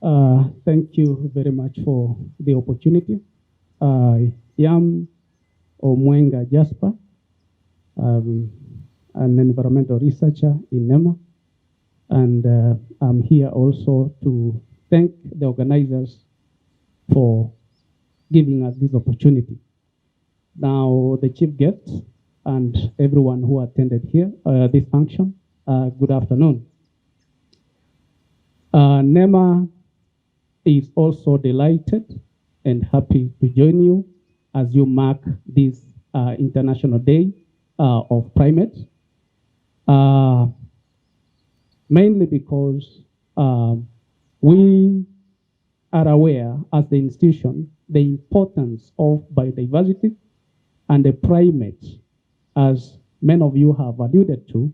Thank you very much for the opportunity. I am Omwenga Jasper. An environmental researcher in NEMA, and I'm here also to thank the organizers for giving us this opportunity. Now, the chief guests and everyone who attended here, this function, good afternoon. NEMA is also delighted and happy to join you as you mark this International Day of Primates, mainly because we are aware as the institution the importance of biodiversity, and the primates, as many of you have alluded to,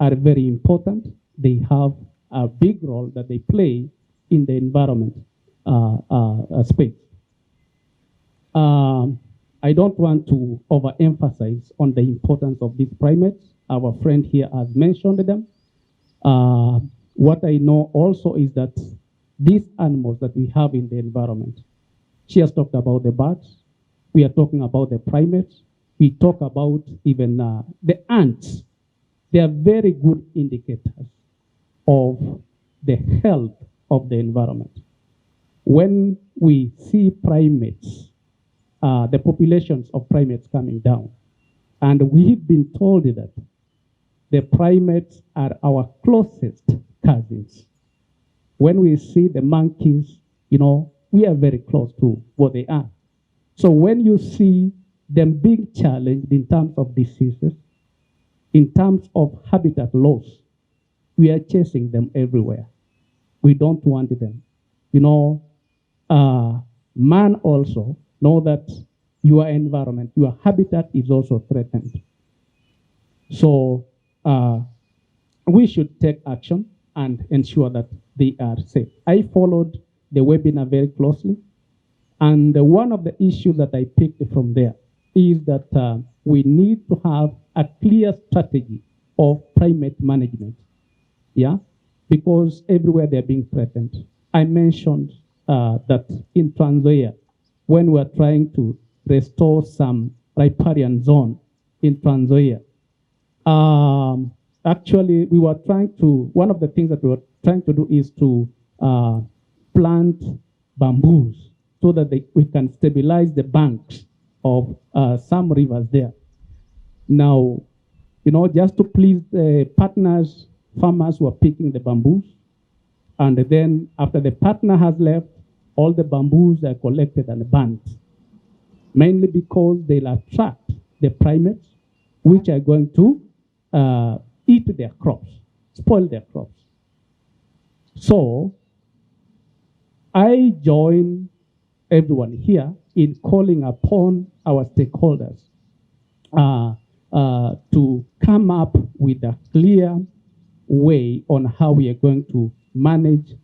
are very important. They have a big role that they play in the environment space. I don't want to overemphasize on the importance of these primates. Our friend here has mentioned them. What I know also is that these animals that we have in the environment, she has talked about the birds, we are talking about the primates, we talk about even the ants. They are very good indicators of the health of the environment. When we see primates, the populations of primates coming down, and we've been told that the primates are our closest cousins. When we see the monkeys, you know, we are very close to what they are. So when you see them being challenged in terms of diseases, in terms of habitat loss, we are chasing them everywhere. We don't want them. You know, man also know that your environment, your habitat is also threatened. So we should take action and ensure that they are safe. I followed the webinar very closely, and one of the issues that I picked from there is that we need to have a clear strategy of primate management, yeah, because everywhere they're being threatened. I mentioned that in Trans Nzoia, when we're trying to restore some riparian zone in Trans Nzoia, actually we were trying to, one of the things that we were trying to do is to plant bamboos so that we can stabilize the banks of some rivers there. Now, you know, just to please the partners, farmers were picking the bamboos, and then after the partner has left, all the bamboos are collected and burnt, mainly because they'll attract the primates, which are going to eat their crops, spoil their crops. So I join everyone here in calling upon our stakeholders to come up with a clear way on how we are going to manage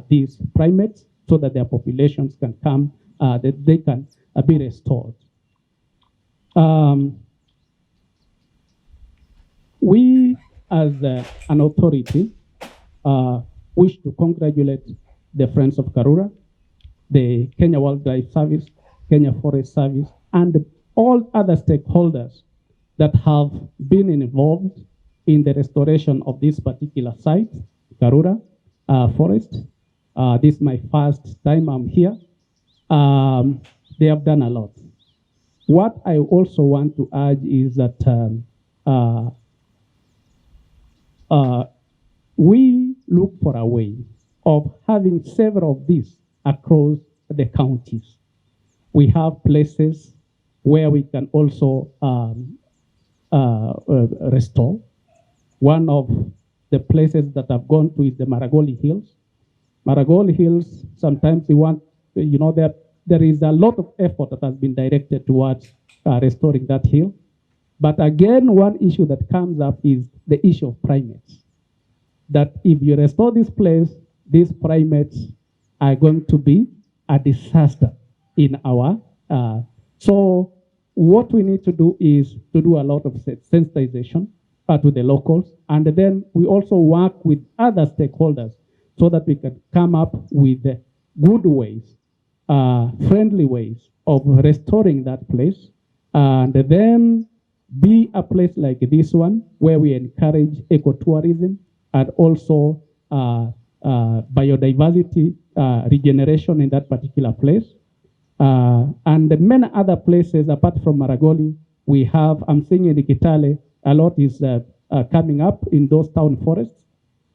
these primates so that their populations can come, that they can be restored. We, as an authority, wish to congratulate the Friends of Karura, the Kenya Wildlife Service, Kenya Forest Service, and all other stakeholders that have been involved in the restoration of this particular site, Karura Forest. This is my first time I'm here. They have done a lot. What I also want to urge is that we look for a way of having several of these across the counties. We have places where we can also restore. One of the places that I've gone to is the Maragoli Hills. Maragoli Hills, sometimes we want, you know, there is a lot of effort that has been directed towards restoring that hill. But again, one issue that comes up is the issue of primates. That if you restore this place, these primates are going to be a disaster in our, so what we need to do is to do a lot of sensitization to the locals, and then we also work with other stakeholders so that we can come up with good ways, friendly ways of restoring that place, and then be a place like this one where we encourage ecotourism and also biodiversity regeneration in that particular place. And many other places apart from Maragoli, we have, I'm seeing in Kitale, a lot is coming up in those town forests.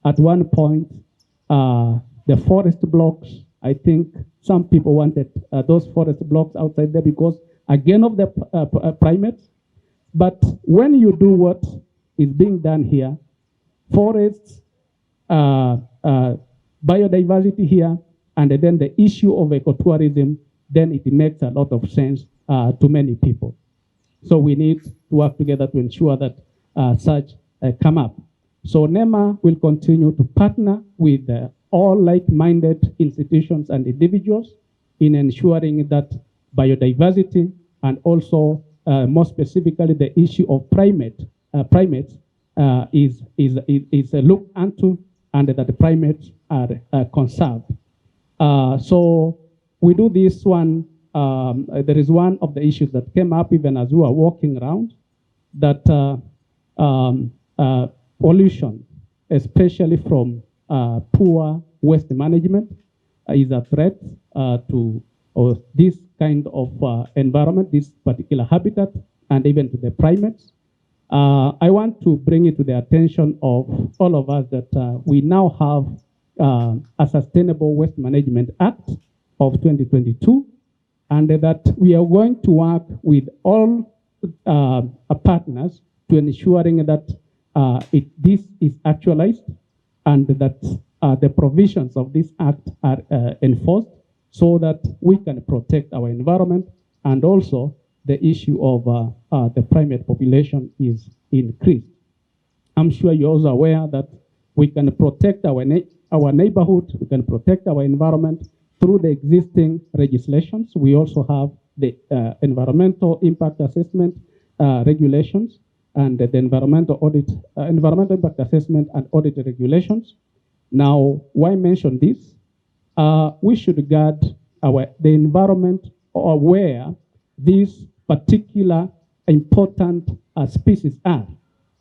At one point, the forest blocks, I think some people wanted those forest blocks outside there because, again, of the primates. But when you do what is being done here, forests, biodiversity here, and then the issue of ecotourism, then it makes a lot of sense to many people. So we need to work together to ensure that such come up. So NEMA will continue to partner with all like-minded institutions and individuals in ensuring that biodiversity and also more specifically the issue of primates is looked into and that the primates are conserved. So we do this one. There is one of the issues that came up even as we were walking around, that pollution, especially from poor waste management, is a threat to this kind of environment, this particular habitat, and even to the primates. I want to bring it to the attention of all of us that we now have a Sustainable Waste Management Act of 2022, and that we are going to work with all partners to ensuring that this is actualized and that the provisions of this act are enforced so that we can protect our environment, and also the issue of the primate population is increased. I'm sure you're also aware that we can protect our neighborhood, we can protect our environment through the existing legislations. We also have the environmental impact assessment regulations and the environmental impact assessment and audit regulations. Now, why mention this? We should guard the environment or where these particular important species are.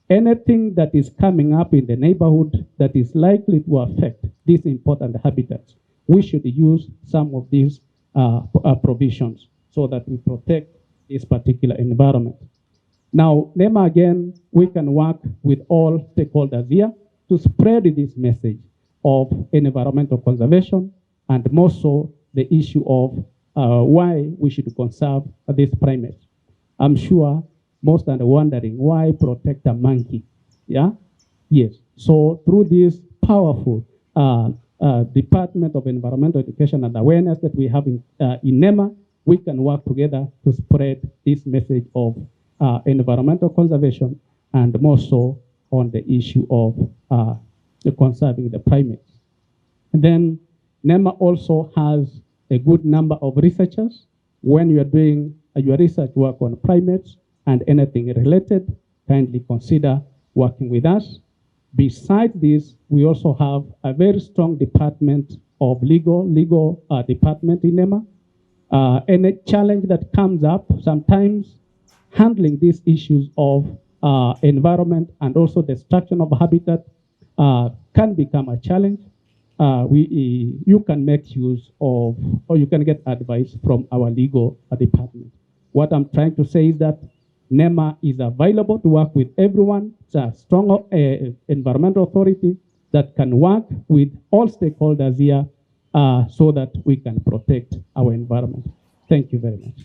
Anything that is coming up in the neighborhood that is likely to affect these important habitats, we should use some of these provisions so that we protect this particular environment. Now, NEMA, again, we can work with all stakeholders here to spread this message of environmental conservation, and more so the issue of why we should conserve these primates. I'm sure most are wondering, why protect a monkey? Yeah? Yes. So through this powerful Department of Environmental Education and Awareness that we have in NEMA, we can work together to spread this message of environmental conservation, and more so on the issue of conserving the primates. And then NEMA also has a good number of researchers. When you are doing your research work on primates and anything related, kindly consider working with us. Besides this, we also have a very strong department of legal department in NEMA. Any challenge that comes up, sometimes handling these issues of environment and also destruction of habitat can become a challenge. You can make use of, or you can get advice from our legal department. What I'm trying to say is that NEMA is available to work with everyone. It's a strong environmental authority that can work with all stakeholders here so that we can protect our environment. Thank you very much.